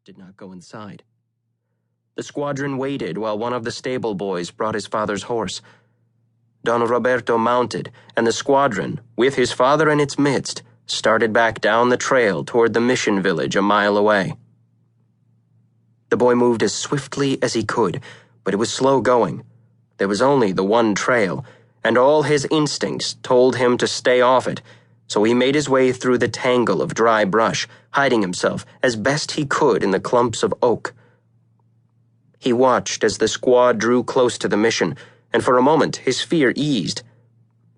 did not go inside. The squadron waited while one of the stable boys brought his father's horse. Don Roberto mounted, and the squadron, with his father in its midst, started back down the trail toward the mission village a mile away. The boy moved as swiftly as he could, but it was slow going. There was only the one trail, and all his instincts told him to stay off it, so he made his way through the tangle of dry brush, hiding himself as best he could in the clumps of oak. He watched as the squad drew close to the mission, and for a moment his fear eased.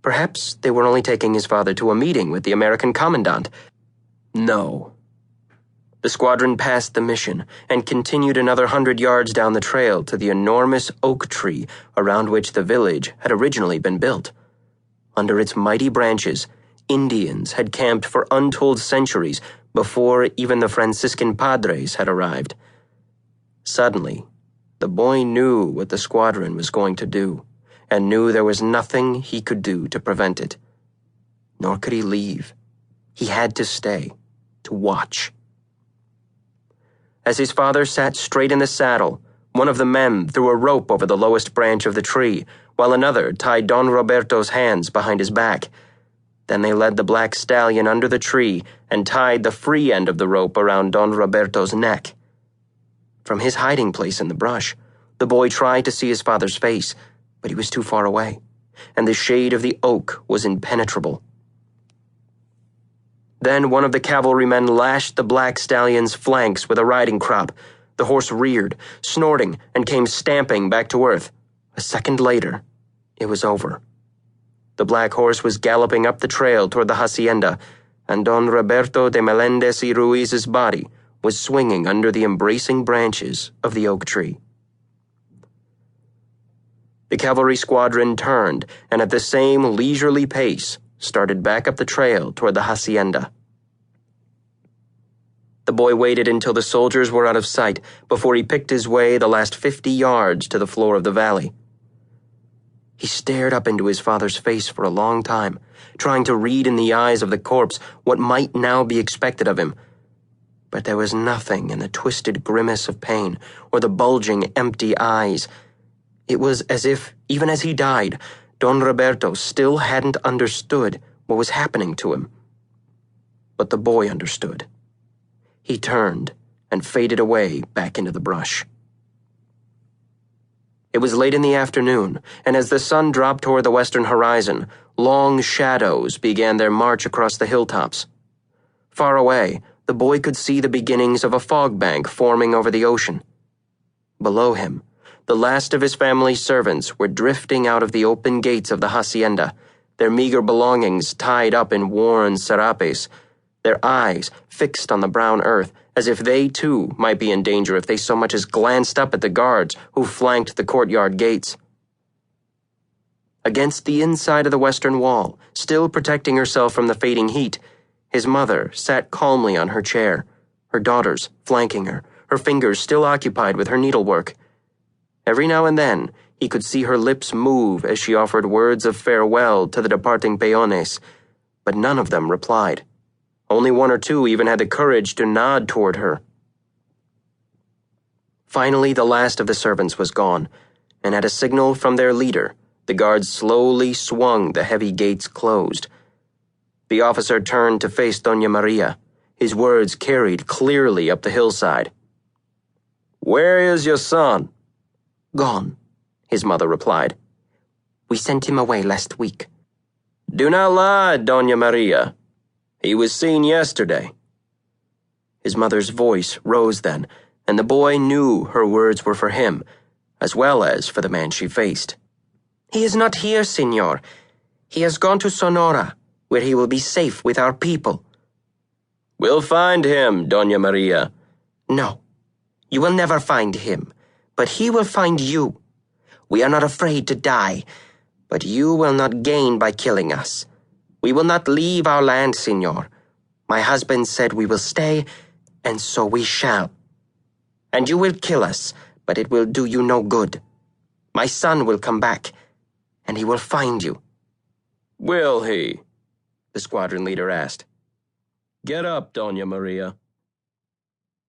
Perhaps they were only taking his father to a meeting with the American commandant. No. The squadron passed the mission and continued another 100 yards down the trail to the enormous oak tree around which the village had originally been built. Under its mighty branches, Indians had camped for untold centuries before even the Franciscan padres had arrived. Suddenly, the boy knew what the squadron was going to do, and knew there was nothing he could do to prevent it. Nor could he leave. He had to stay, to watch. As his father sat straight in the saddle, one of the men threw a rope over the lowest branch of the tree, while another tied Don Roberto's hands behind his back. Then they led the black stallion under the tree and tied the free end of the rope around Don Roberto's neck. From his hiding place in the brush, the boy tried to see his father's face, but he was too far away, and the shade of the oak was impenetrable. Then one of the cavalrymen lashed the black stallion's flanks with a riding crop. The horse reared, snorting, and came stamping back to earth. A second later, it was over. The black horse was galloping up the trail toward the hacienda, and Don Roberto de Melendez y Ruiz's body was swinging under the embracing branches of the oak tree. The cavalry squadron turned, and at the same leisurely pace, started back up the trail toward the hacienda. The boy waited until the soldiers were out of sight before he picked his way the last 50 yards to the floor of the valley. He stared up into his father's face for a long time, trying to read in the eyes of the corpse what might now be expected of him. But there was nothing in the twisted grimace of pain or the bulging, empty eyes. It was as if, even as he died, Don Roberto still hadn't understood what was happening to him. But the boy understood. He turned and faded away back into the brush. It was late in the afternoon, and as the sun dropped toward the western horizon, long shadows began their march across the hilltops. Far away, the boy could see the beginnings of a fog bank forming over the ocean. Below him, the last of his family's servants were drifting out of the open gates of the hacienda, their meager belongings tied up in worn serapes, their eyes fixed on the brown earth, as if they too might be in danger if they so much as glanced up at the guards who flanked the courtyard gates. Against the inside of the western wall, still protecting herself from the fading heat, his mother sat calmly on her chair, her daughters flanking her, her fingers still occupied with her needlework. Every now and then, he could see her lips move as she offered words of farewell to the departing peones, but none of them replied. Only one or two even had the courage to nod toward her. Finally, the last of the servants was gone, and at a signal from their leader, the guards slowly swung the heavy gates closed. The officer turned to face Doña Maria, his words carried clearly up the hillside. "Where is your son?" "Gone," his mother replied. "We sent him away last week." "Do not lie, Doña Maria. He was seen yesterday." His mother's voice rose then, and the boy knew her words were for him, as well as for the man she faced. "He is not here, Señor. He has gone to Sonora, where he will be safe with our people." "We'll find him, Doña Maria." "No, you will never find him, but he will find you. We are not afraid to die, but you will not gain by killing us. We will not leave our land, Señor. My husband said we will stay, and so we shall. And you will kill us, but it will do you no good. My son will come back, and he will find you." "Will he?" the squadron leader asked. "Get up, Doña Maria."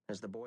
As the boy